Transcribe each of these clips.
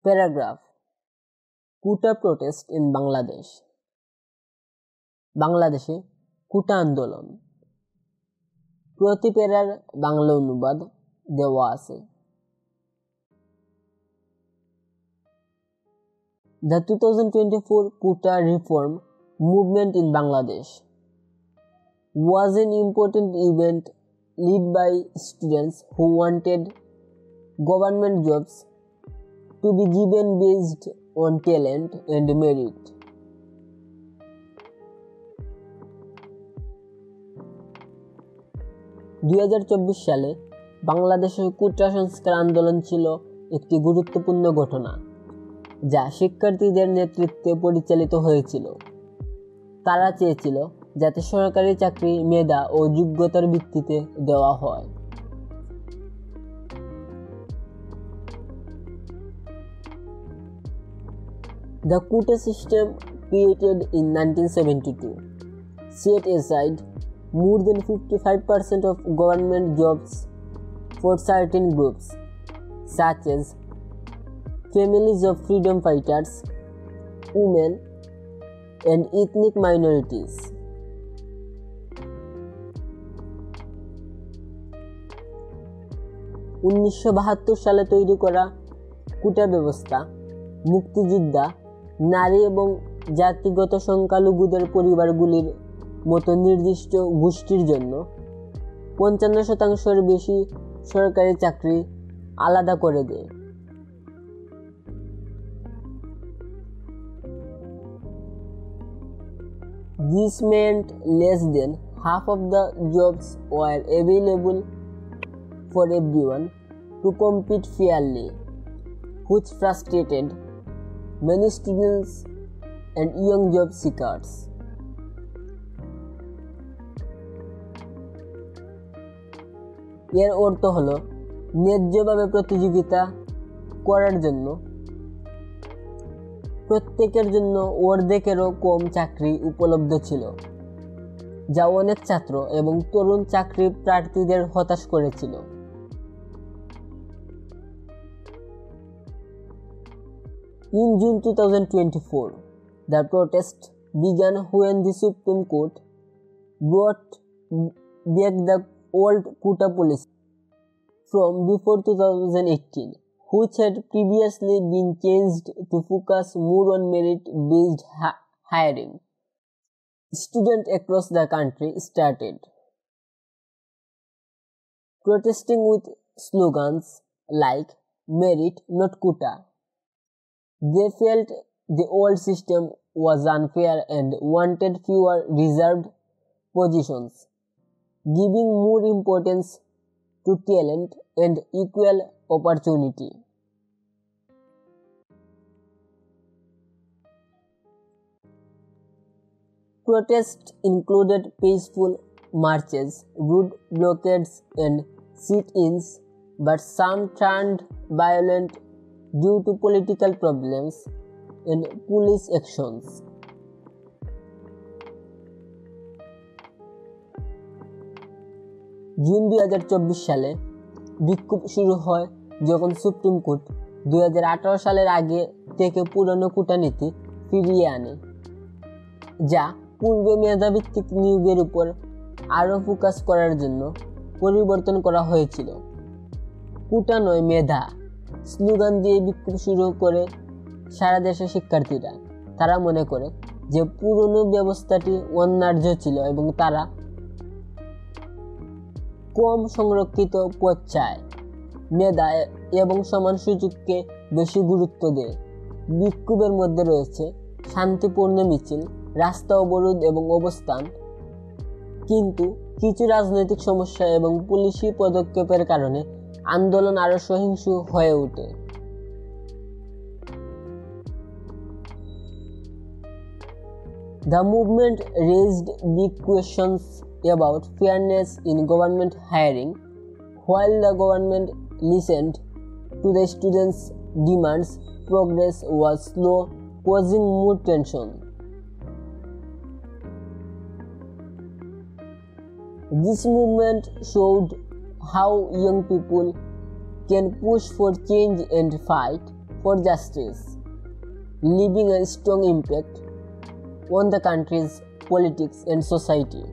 Paragraph. Quota protest in Bangladesh. বাংলাদেশে কোটা আন্দোলন। প্রতি প্যারার বাংলা অনুবাদ দেওয়া আছে। The 2024 Quota Reform Movement in Bangladesh was an important event led by students who wanted government jobs to be given based on talent and merit. সালে বাংলাদেশের কোটা সংস্কার আন্দোলন ছিল একটি গুরুত্বপূর্ণ ঘটনা, যা শিক্ষার্থীদের নেতৃত্বে পরিচালিত হয়েছিল। তারা চেয়েছিল যাতে সরকারি চাকরি মেধা ও যোগ্যতার ভিত্তিতে দেওয়া হয়। The quota system created in 1972 set aside more than 55% of government jobs for certain groups, such as families of freedom fighters, women, and ethnic minorities. সালে তৈরি করা কোটা ব্যবস্থা মুক্তিযোদ্ধা, নারী এবং জাতিগত সংখ্যালঘুদের পরিবারগুলির মতো নির্দিষ্ট গোষ্ঠীর জন্য 55%-এর বেশি সরকারি চাকরি আলাদা করে দেয়। This meant less than half of the jobs were available for everyone to compete fairly, which frustrated many students and young job seekers. এর অর্থ হলো ন্যায্যভাবে প্রতিযোগিতা করার জন্য প্রত্যেকের জন্য অর্ধেকেরও কম চাকরি উপলব্ধ ছিল, যা অনেক ছাত্র এবং তরুণ চাকরি প্রার্থীদের হতাশ করেছিল। In June 2024, the protest began when the Supreme Court brought back the old quota policy from before 2018, which had previously been changed to focus more on merit-based hiring. Students across the country started protesting with slogans like "Merit, not quota." They felt the old system was unfair and wanted fewer reserved positions, giving more importance to talent and equal opportunity. Protests included peaceful marches, road blockades, and sit-ins, but some turned violent due to political problems and police actions. June 2024 সালে বিক্ষোভ শুরু হয় যখন supreme court 2018 সালের আগে থেকে পুরনো কোটা নীতি ফিরিয়ে আনে, যা পূর্বে মেধাভিত্তিক নিয়োগের উপর আরও ফোকাস করার জন্য পরিবর্তন করা হয়েছিল। কোটা নয় মেধা স্লোগান দিয়ে বিক্ষোভ শুরু করে সারা দেশের শিক্ষার্থীরা। তারা মনে করে যে পুরনো ব্যবস্থাটি অন্যায্য ছিল এবং তারা কম সংরক্ষিত পদ চায়, মেধা এবং সমান সুযোগকে বেশি গুরুত্ব দেয়। বিক্ষোভের মধ্যে রয়েছে শান্তিপূর্ণ মিছিল, রাস্তা অবরোধ এবং অবস্থান, কিন্তু কিছু রাজনৈতিক সমস্যা এবং পুলিশি পদক্ষেপের কারণে আন্দোলন আরো সহিংস হয়ে ওঠে। The movement raised big questions about fairness in government hiring. While the government listened to the students' demands, progress was slow, causing more tension. This movement showed how young people can push for change and fight for justice, leaving a strong impact on the country's politics and society.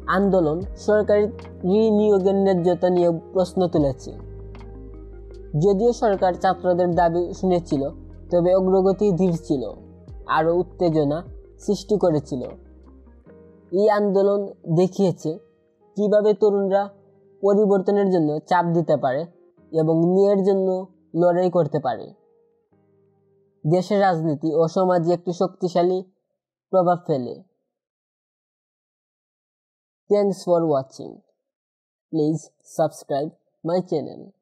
আন্দোলন সরকারি নিয়োগের ন্যায্যতা নিয়ে প্রশ্ন তুলেছে। যদিও সরকার ছাত্রদের দাবি শুনেছিল, তবে অগ্রগতি ধীর ছিল, আরও উত্তেজনা সৃষ্টি করেছিল। এই আন্দোলন দেখিয়েছে কিভাবে তরুণরা পরিবর্তনের জন্য চাপ দিতে পারে এবং ন্যায়ের জন্য লড়াই করতে পারে। দেশের রাজনীতি ও সমাজে একটি শক্তিশালী প্রভাব ফেলে। Thanks for watching. Please subscribe my channel.